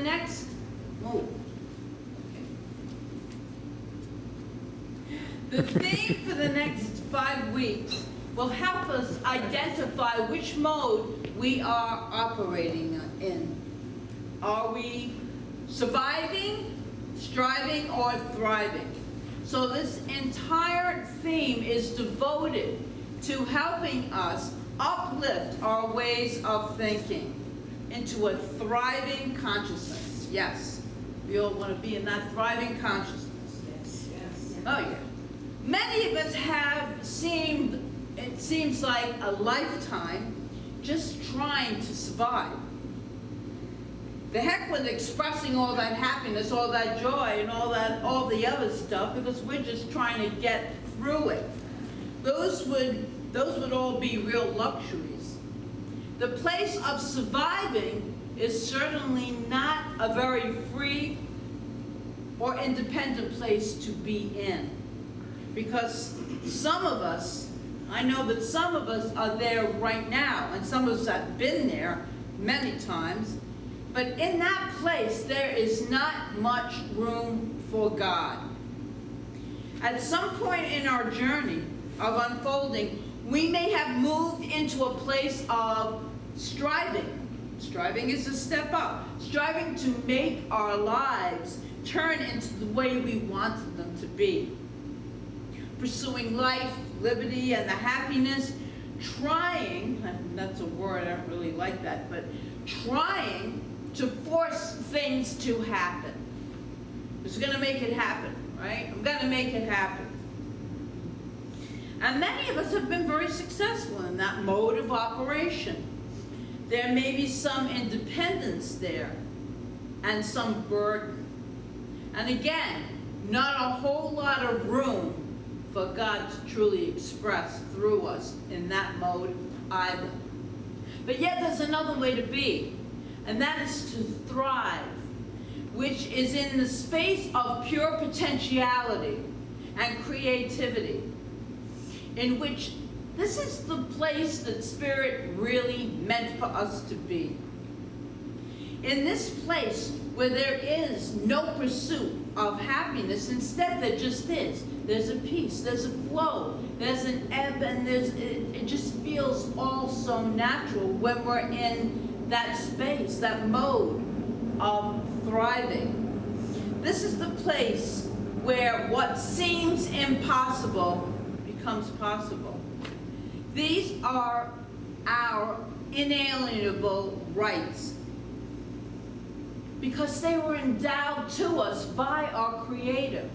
next, oh, the theme for the next 5 weeks will help us identify which mode we are operating in. Are we surviving, striving, or thriving? So this entire theme is devoted to helping us uplift our ways of thinking into a thriving consciousness. Yes, we all want to be in that thriving consciousness. Yes, yes. Oh yeah. Many of us have it seems like a lifetime just trying to survive. The heck with expressing all that happiness, all that joy, and all the other stuff, because we're just trying to get through it. Those would all be real luxuries. The place of surviving is certainly not a very free or independent place to be in. Because some of us, I know that some of us are there right now, and some of us have been there many times, but in that place there is not much room for God. At some point in our journey of unfolding, we may have moved into a place of striving. Striving is a step up. Striving to make our lives turn into the way we wanted them to be. Pursuing life, liberty, and the happiness, trying, and that's a word, I don't really like that, but trying to force things to happen. It's going to make it happen, right? I'm going to make it happen. And many of us have been very successful in that mode of operation. There may be some independence there and some burden. And again, not a whole lot of room for God to truly express through us in that mode either. But yet there's another way to be, and that is to thrive, which is in the space of pure potentiality and creativity, in which this is the place that Spirit really meant for us to be. In this place where there is no pursuit of happiness, instead there just is. There's a peace, there's a flow, there's an ebb, and it just feels all so natural when we're in that space, that mode of thriving. This is the place where what seems impossible becomes possible. These are our inalienable rights, because they were endowed to us by our Creator.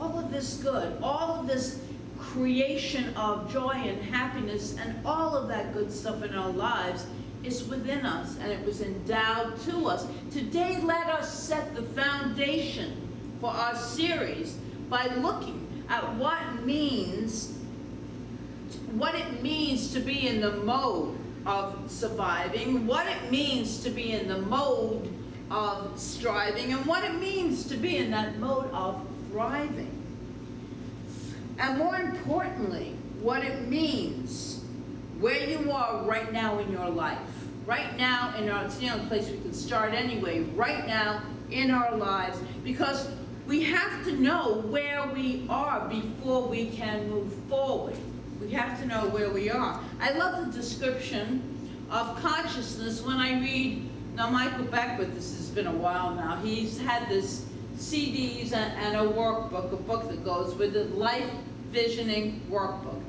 All of this good, all of this creation of joy and happiness, and all of that good stuff in our lives is within us, and it was endowed to us. Today, let us set the foundation for our series by looking at what it means to be in the mode of surviving, what it means to be in the mode of striving, and what it means to be in that mode of thriving. And more importantly, what it means where you are right now in your life. Right now it's the only place we can start anyway, right now in our lives, because we have to know where we are before we can move forward. We have to know where we are. I love the description of consciousness when I read, now Michael Beckwith, this has been a while now, he's had this CDs and a workbook, a book that goes with it, Life Visioning Workbook.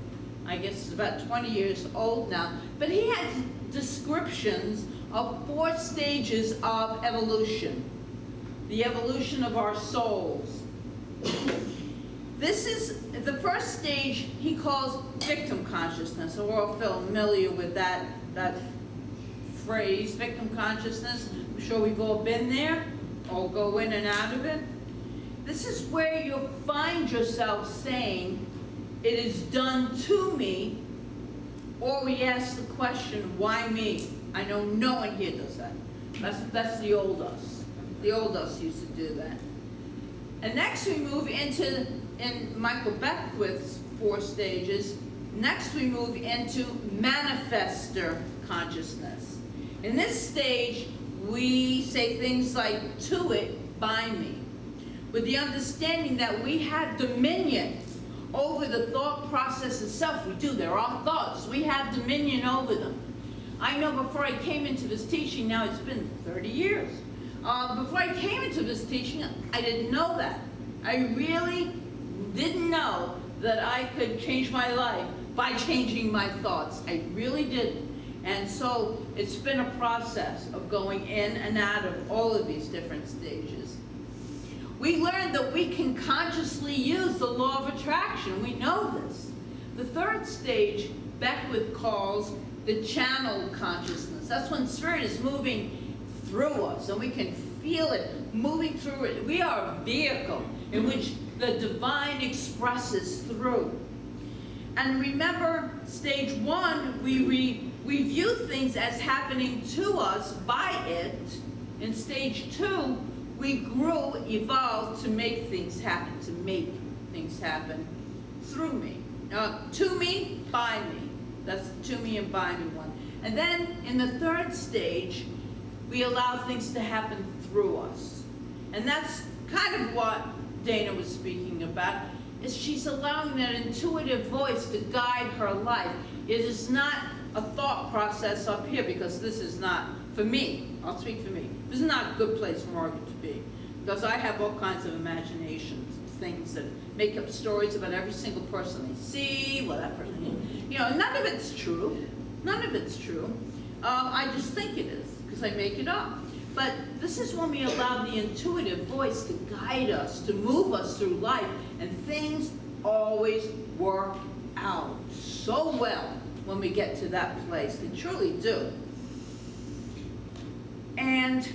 I guess it's about 20 years old now. But he had descriptions of 4 stages of evolution. The evolution of our souls. This is the first stage he calls victim consciousness. So we're all familiar with that phrase, victim consciousness. I'm sure we've all been there, or go in and out of it. This is where you'll find yourself saying, it is done to me, or we ask the question, why me? I know no one here does that. That's the old us. The old us used to do that. And next we move into, in Michael Beckwith's 4 stages, next we move into manifestor consciousness. In this stage, we say things like, to it, by me, with the understanding that we have dominion over the thought process itself. We do. They're our thoughts. We have dominion over them. I know before I came into this teaching, now it's been 30 years. Before I came into this teaching, I didn't know that. I really didn't know that I could change my life by changing my thoughts. I really didn't. And so it's been a process of going in and out of all of these different stages. We learned that we can consciously use the law of attraction. We know this. The third stage, Beckwith calls the channel consciousness. That's when spirit is moving through us and we can feel it moving through it. We are a vehicle in which the divine expresses through. And remember, stage one, we view things as happening to us by it. In stage two, we grew, evolved to make things happen, through me. To me, by me. That's the to me and by me one. And then in the third stage, we allow things to happen through us. And that's kind of what Dana was speaking about, is she's allowing that intuitive voice to guide her life. It is not a thought process up here, because this is not, for me, I'll speak for me, this is not a good place for Margaret to be, because I have all kinds of imaginations, things that make up stories about every single person I see, well, that person, you know, none of it's true. None of it's true. I just think it is, because I make it up. But this is when we allow the intuitive voice to guide us, to move us through life, and things always work out so well when we get to that place. They truly do. And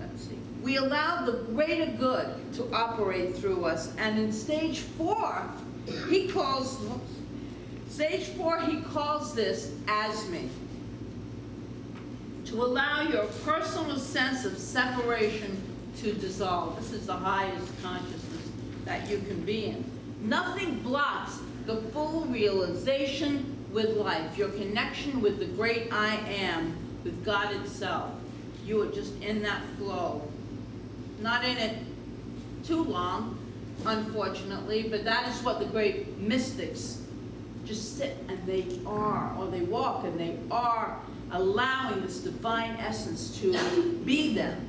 let's see, we allow the greater good to operate through us. And in stage four, he calls this as me. To allow your personal sense of separation to dissolve. This is the highest consciousness that you can be in. Nothing blocks the full realization with life, your connection with the great I am, with God itself. You are just in that flow. Not in it too long, unfortunately, but that is what the great mystics just sit and they are, or they walk and they are, allowing this divine essence to be them.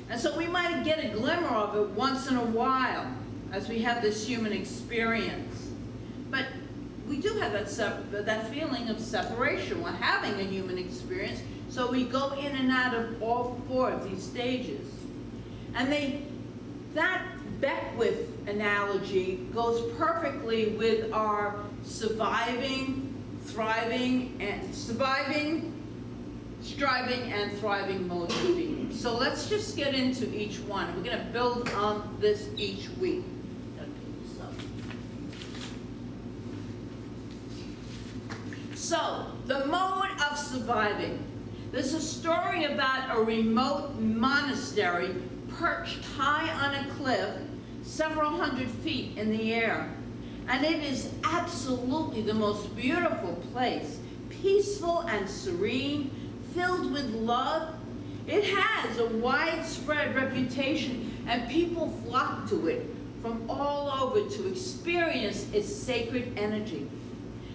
And so we might get a glimmer of it once in a while as we have this human experience. But we do have that feeling of separation. We're having a human experience, so we go in and out of all four of these stages. And that Beckwith analogy goes perfectly with our surviving, striving, and thriving mode of being. So let's just get into each one. We're going to build on this each week. So, the mode of surviving. There's a story about a remote monastery perched high on a cliff, several hundred feet in the air. And it is absolutely the most beautiful place, peaceful and serene, filled with love. It has a widespread reputation, and people flock to it from all over to experience its sacred energy.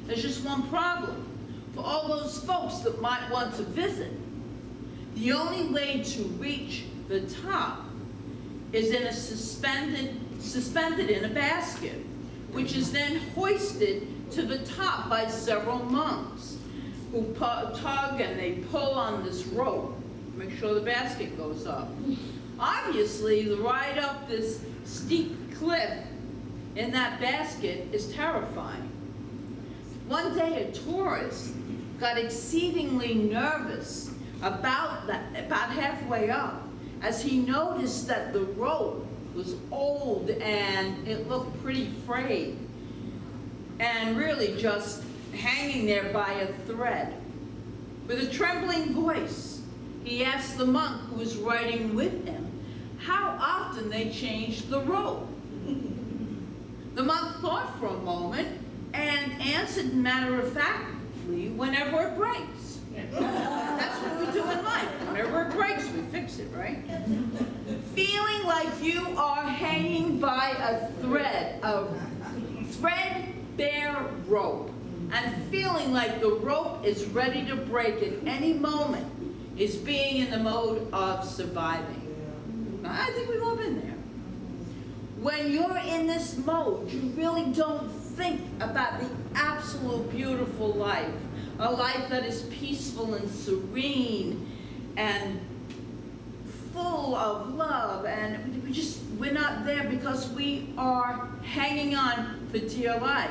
There's just one problem. For all those folks that might want to visit, the only way to reach the top is in suspended in a basket, which is then hoisted to the top by several monks who tug and they pull on this rope to make sure the basket goes up. Obviously, the ride up this steep cliff in that basket is terrifying. One day, a tourist got exceedingly nervous about halfway up, as he noticed that the rope was old and it looked pretty frayed and really just hanging there by a thread. With a trembling voice, he asked the monk who was riding with him how often they changed the rope. The monk thought for a moment and answered matter-of-factly, whenever it breaks. That's what we do in life, whenever likes it, right? Feeling like you are hanging by a threadbare rope, and feeling like the rope is ready to break at any moment is being in the mode of surviving. I think we've all been there. When you're in this mode, you really don't think about the absolute beautiful life, a life that is peaceful and serene and full of love, and we're not there because we are hanging on for dear life.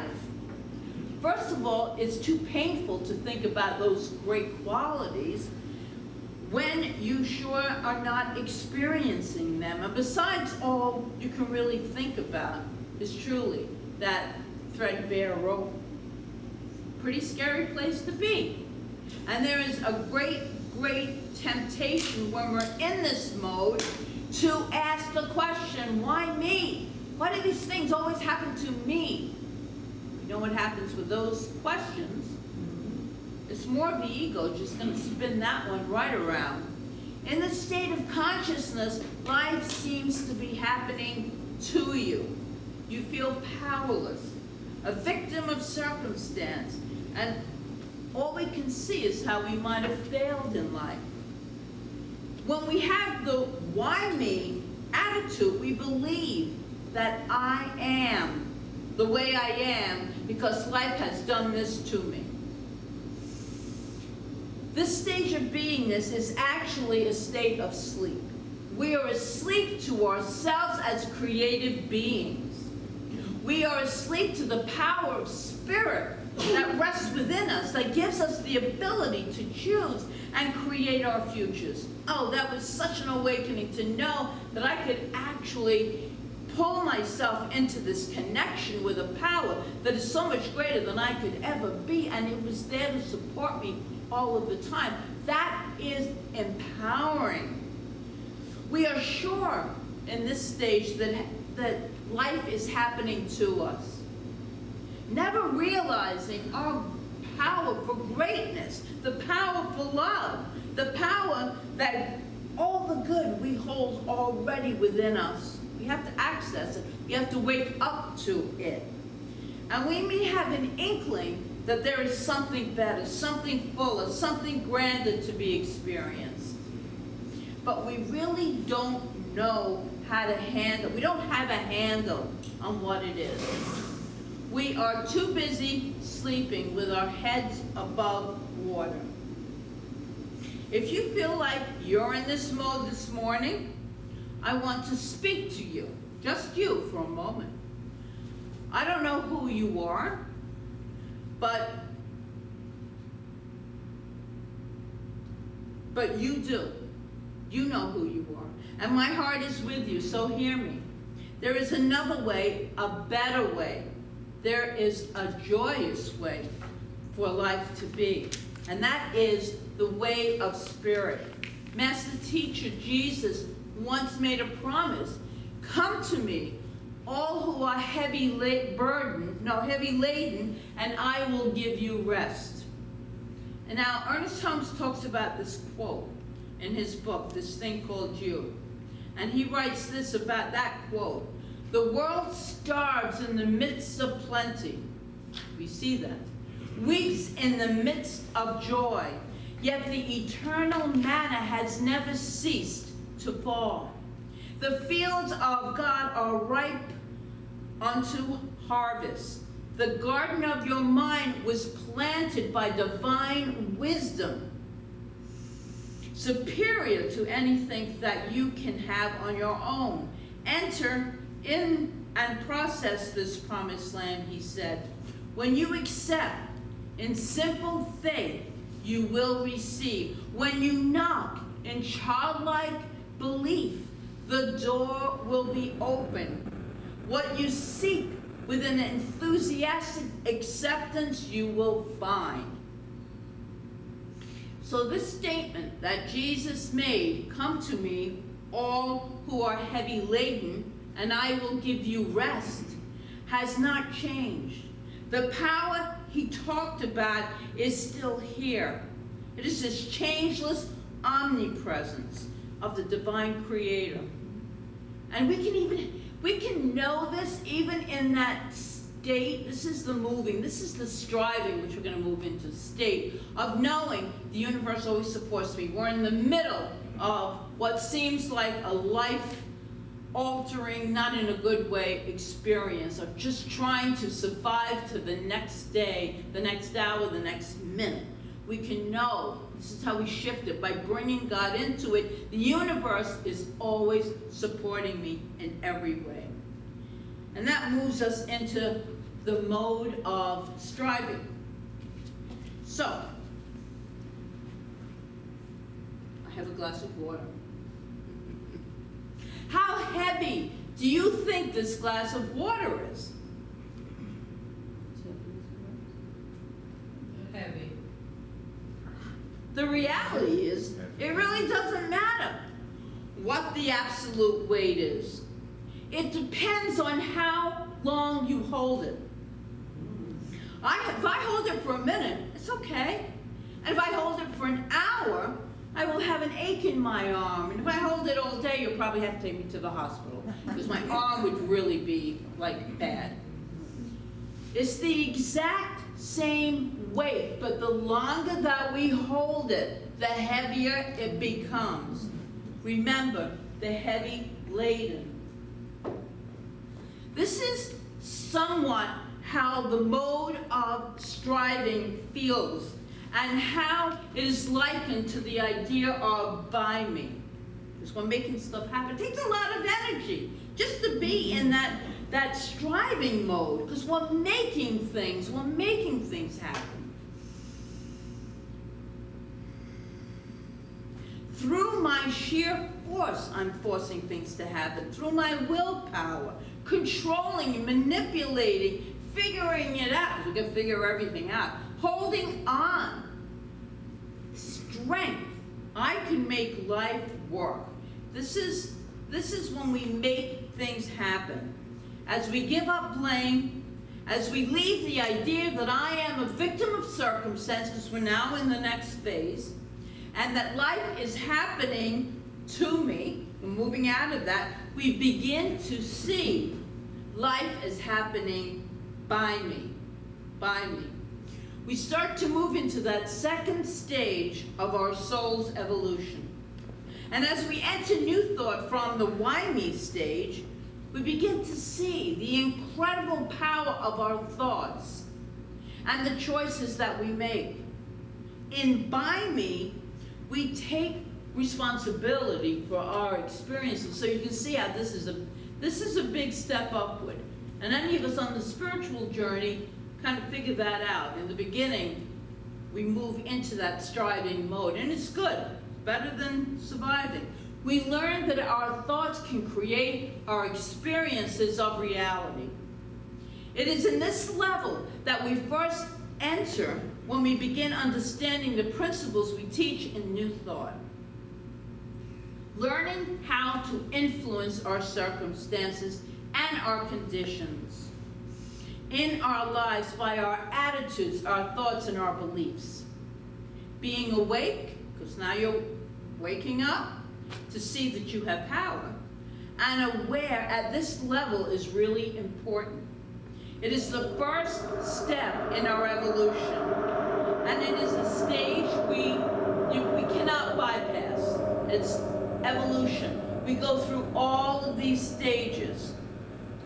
First of all, it's too painful to think about those great qualities when you sure are not experiencing them. And besides, all you can really think about is truly that threadbare rope. Pretty scary place to be. And there is a great temptation when we're in this mode to ask the question, why me? Why do these things always happen to me? You know what happens with those questions? It's more of the ego just going to spin that one right around. In the state of consciousness, life seems to be happening to you. You feel powerless, a victim of circumstance, and all we can see is how we might have failed in life. When we have the why me attitude, we believe that I am the way I am because life has done this to me. This stage of beingness is actually a state of sleep. We are asleep to ourselves as creative beings. We are asleep to the power of spirit that rests within us, that gives us the ability to choose and create our futures. Oh, that was such an awakening to know that I could actually pull myself into this connection with a power that is so much greater than I could ever be, and it was there to support me all of the time. That is empowering. We are sure in this stage that life is happening to us, never realizing our power for greatness, the power for love, the power that all the good we hold already within us. We have to access it. We have to wake up to it. And we may have an inkling that there is something better, something fuller, something grander to be experienced. But we really don't know how to handle, we don't have a handle on what it is. We are too busy sleeping with our heads above water. If you feel like you're in this mode this morning, I want to speak to you, just you for a moment. I don't know who you are, but you do. You know who you are. And my heart is with you, so hear me. There is another way, a better way. There is a joyous way for life to be. And that is the way of spirit. Master Teacher Jesus once made a promise. Come to me, all who are heavy laden, and I will give you rest. And now Ernest Holmes talks about this quote in his book, This Thing Called You. And he writes this about that quote. The world starves in the midst of plenty. We see that. Weeps in the midst of joy. Yet the eternal manna has never ceased to fall. The fields of God are ripe unto harvest. The garden of your mind was planted by divine wisdom, superior to anything that you can have on your own. Enter in and process this promised land, he said. When you accept in simple faith, you will receive. When you knock in childlike belief, the door will be open. What you seek with an enthusiastic acceptance, you will find. So this statement that Jesus made, come to me, all who are heavy laden, and I will give you rest, has not changed. The power he talked about is still here. It is this changeless omnipresence, of the divine creator. And we can know this even in that state. This is the moving, this is the striving, which we're going to move into, state of knowing the universe always supports me. We're in the middle of what seems like a life-altering, not in a good way, experience of just trying to survive to the next day, the next hour, the next minute. We can know, this is how we shift it, by bringing God into it. The universe is always supporting me in every way. And that moves us into the mode of striving. So, I have a glass of water. How heavy do you think this glass of water is? Heavy. The reality is, it really doesn't matter what the absolute weight is. It depends on how long you hold it. If I hold it for a minute, it's okay. And if I hold it for an hour, I will have an ache in my arm. And if I hold it all day, you'll probably have to take me to the hospital, because my arm would really be, like, bad. It's the exact same weight, but the longer that we hold it, the heavier it becomes. Remember, the heavy laden. This is somewhat how the mode of striving feels, and how it is likened to the idea of by me. Because we're making stuff happen. It takes a lot of energy just to be in that striving mode, because we're making things happen. Through my sheer force, I'm forcing things to happen. Through my willpower, controlling and manipulating, figuring it out, because we can figure everything out, holding on, strength. I can make life work. This is when we make things happen. As we give up blame, as we leave the idea that I am a victim of circumstances, we're now in the next phase, and that life is happening to me, we're moving out of that, we begin to see life is happening by me, by me. We start to move into that second stage of our soul's evolution. And as we enter new thought from the why me stage, we begin to see the incredible power of our thoughts and the choices that we make. In by me, we take responsibility for our experiences. So you can see how this is a big step upward. And any of us on the spiritual journey kind of figure that out. In the beginning, we move into that striving mode, and it's good, better than surviving. We learn that our thoughts can create our experiences of reality. It is in this level that we first enter when we begin understanding the principles we teach in New Thought. Learning how to influence our circumstances and our conditions in our lives by our attitudes, our thoughts, and our beliefs. Being awake, because now you're waking up to see that you have power, and aware at this level is really important. It is the first step in our evolution, and it is a stage we cannot bypass. It's evolution. We go through all of these stages.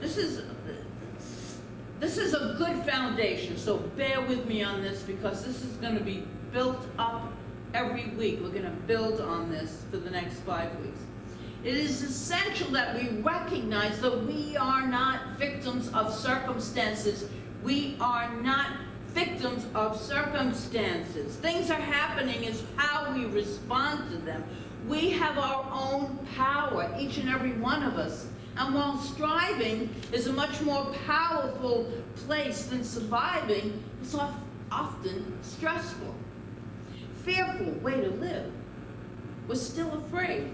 This is a good foundation, so bear with me on this, because this is going to be built up every week. We're going to build on this for the next 5 weeks. It is essential that we recognize that we are not victims of circumstances. We are not victims of circumstances. Things are happening, it's how we respond to them. We have our own power, each and every one of us. And while striving is a much more powerful place than surviving, it's often stressful. Fearful way to live. We're still afraid.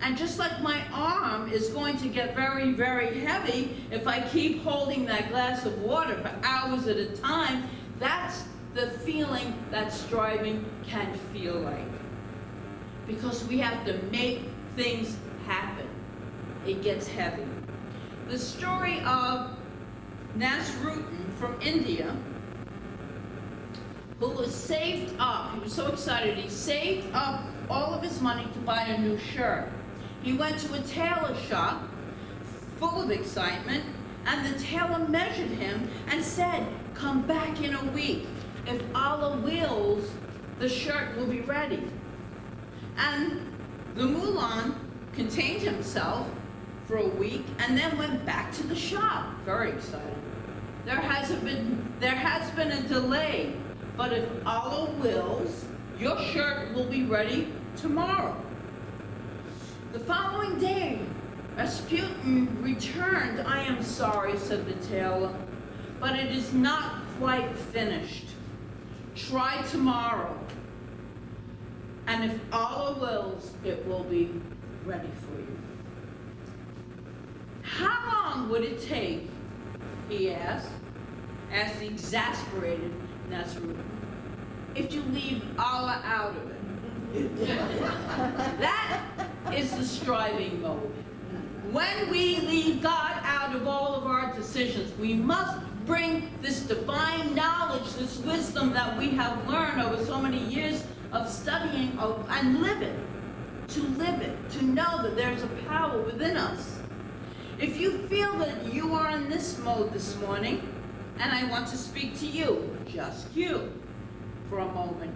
And just like my arm is going to get very, very heavy if I keep holding that glass of water for hours at a time, that's the feeling that striving can feel like. because we have to make things happen. It gets heavy. The story of Nasruddin from India, who was saved up. He was so excited. He saved up all of his money to buy a new shirt. He went to a tailor shop full of excitement, and the tailor measured him and said, "Come back in a week. If Allah wills, the shirt will be ready." And the Mullah contained himself for a week and then went back to the shop, very excited. There has been a delay, but if Allah wills, your shirt will be ready tomorrow. The following day, Rasputin returned. "I am sorry," said the tailor, "but it is not quite finished. Try tomorrow, and if Allah wills, it will be ready for you." "How long would it take," he asked the exasperated Nasruddin, "if you leave Allah out of it?" That is the striving mode. When we leave God out of all of our decisions, we must bring this divine knowledge, this wisdom that we have learned over so many years of studying and live it, to know that there's a power within us. If you feel that you are in this mode this morning, and I want to speak to you, just you, for a moment.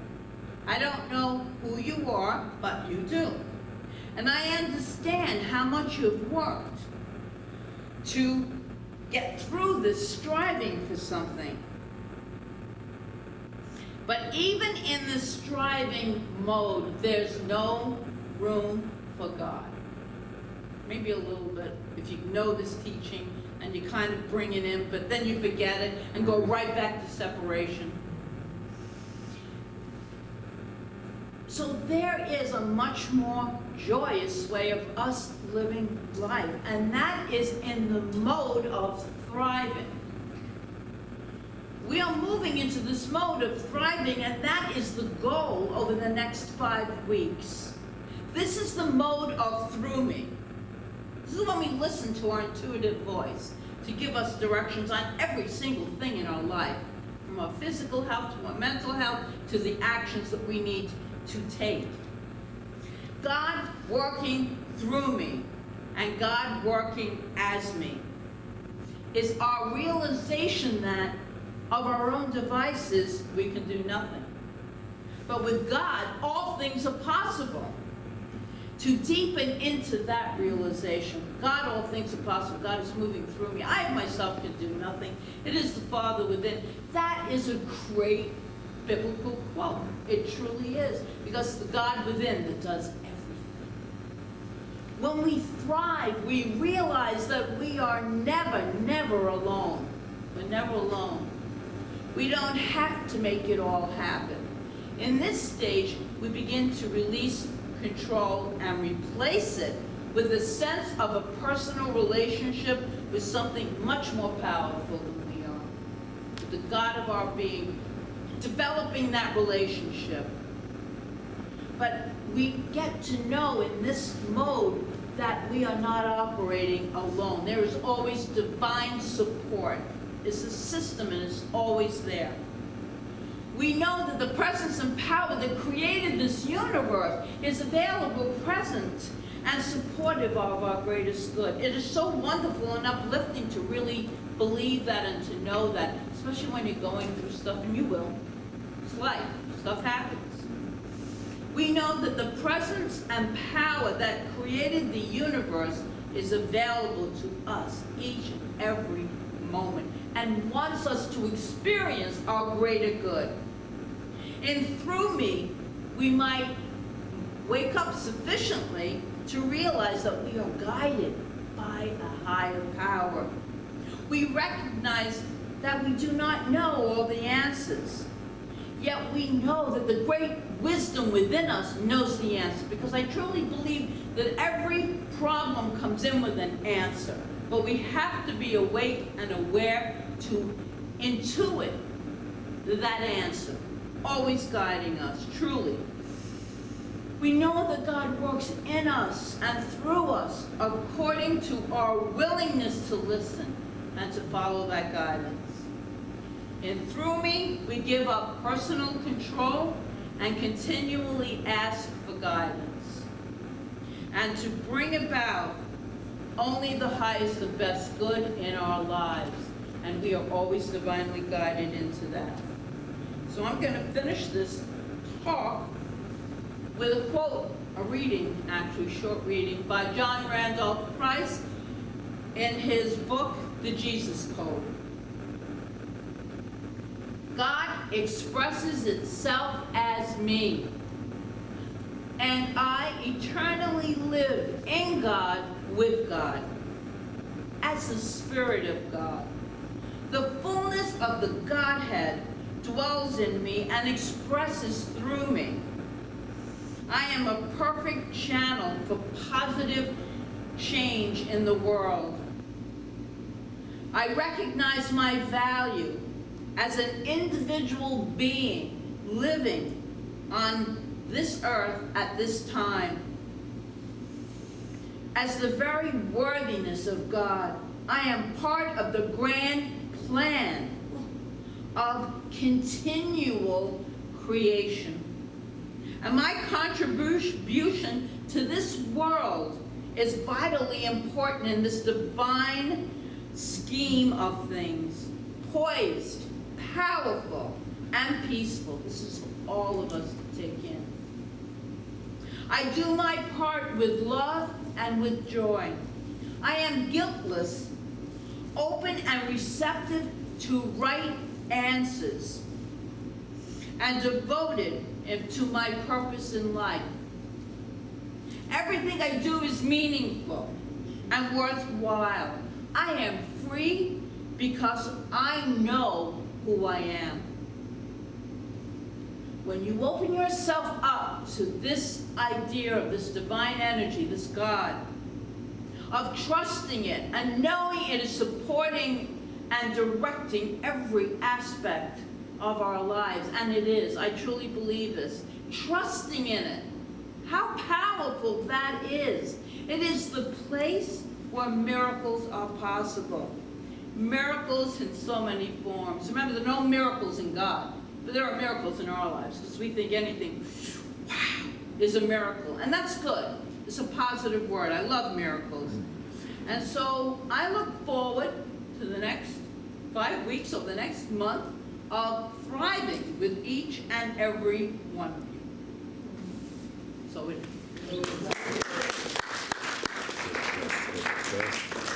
I don't know who you are, but you do. And I understand how much you've worked to get through this striving for something. But even in the striving mode, there's no room for God. Maybe a little bit, if you know this teaching and you kind of bring it in, but then you forget it and go right back to separation. So there is a much more joyous way of us living life, and that is in the mode of thriving. We are moving into this mode of thriving, and that is the goal over the next 5 weeks. This is the mode of through me. This is when we listen to our intuitive voice to give us directions on every single thing in our life, from our physical health to our mental health to the actions that we need to take. God working through me and God working as me is our realization that of our own devices we can do nothing. But with God, all things are possible. To deepen into that realization, God, all things are possible. God is moving through me. I myself can do nothing. It is the Father within. That is a great biblical quote. It truly is. Because it's the God within that does everything. When we thrive, we realize that we are never alone. We're never alone. We don't have to make it all happen. In this stage, we begin to release control and replace it with a sense of a personal relationship with something much more powerful than we are. With the God of our being, developing that relationship. But we get to know in this mode that we are not operating alone. There is always divine support. It's a system and it's always there. We know that the presence and power that created this universe is available, present, and supportive of our greatest good. It is so wonderful and uplifting to really believe that and to know that, especially when you're going through stuff, and you will. It's life. Stuff happens. We know that the presence and power that created the universe is available to us each and every moment and wants us to experience our greater good. And through me, we might wake up sufficiently to realize that we are guided by a higher power. We recognize that we do not know all the answers. Yet we know that the great wisdom within us knows the answer, because I truly believe that every problem comes in with an answer. But we have to be awake and aware to intuit that answer, always guiding us, truly. We know that God works in us and through us according to our willingness to listen and to follow that guidance. And through me, we give up personal control and continually ask for guidance, and to bring about only the highest and best good in our lives. And we are always divinely guided into that. So I'm going to finish this talk with a quote, a reading, actually short reading, by John Randolph Price in his book, The Jesus Code. God expresses itself as me, and I eternally live in God, with God, as the Spirit of God. The fullness of the Godhead dwells in me and expresses through me. I am a perfect channel for positive change in the world. I recognize my value as an individual being living on this earth at this time. As the very worthiness of God, I am part of the grand plan of continual creation. And my contribution to this world is vitally important in this divine scheme of things, poised, powerful, and peaceful. This is for all of us to take in. I do my part with love and with joy. I am guiltless, open and receptive to right answers, and devoted to my purpose in life. Everything I do is meaningful and worthwhile. I am free because I know who I am. When you open yourself up to this idea of this divine energy, this God, of trusting it and knowing it is supporting and directing every aspect of our lives, and it is, I truly believe this, trusting in it, how powerful that is. It is the place where miracles are possible. Miracles in so many forms. Remember, there are no miracles in God, but there are miracles in our lives, because we think anything, wow, is a miracle. And that's good. It's a positive word. I love miracles. And so I look forward to the next 5 weeks or the next month of thriving with each and every one of you. So it is.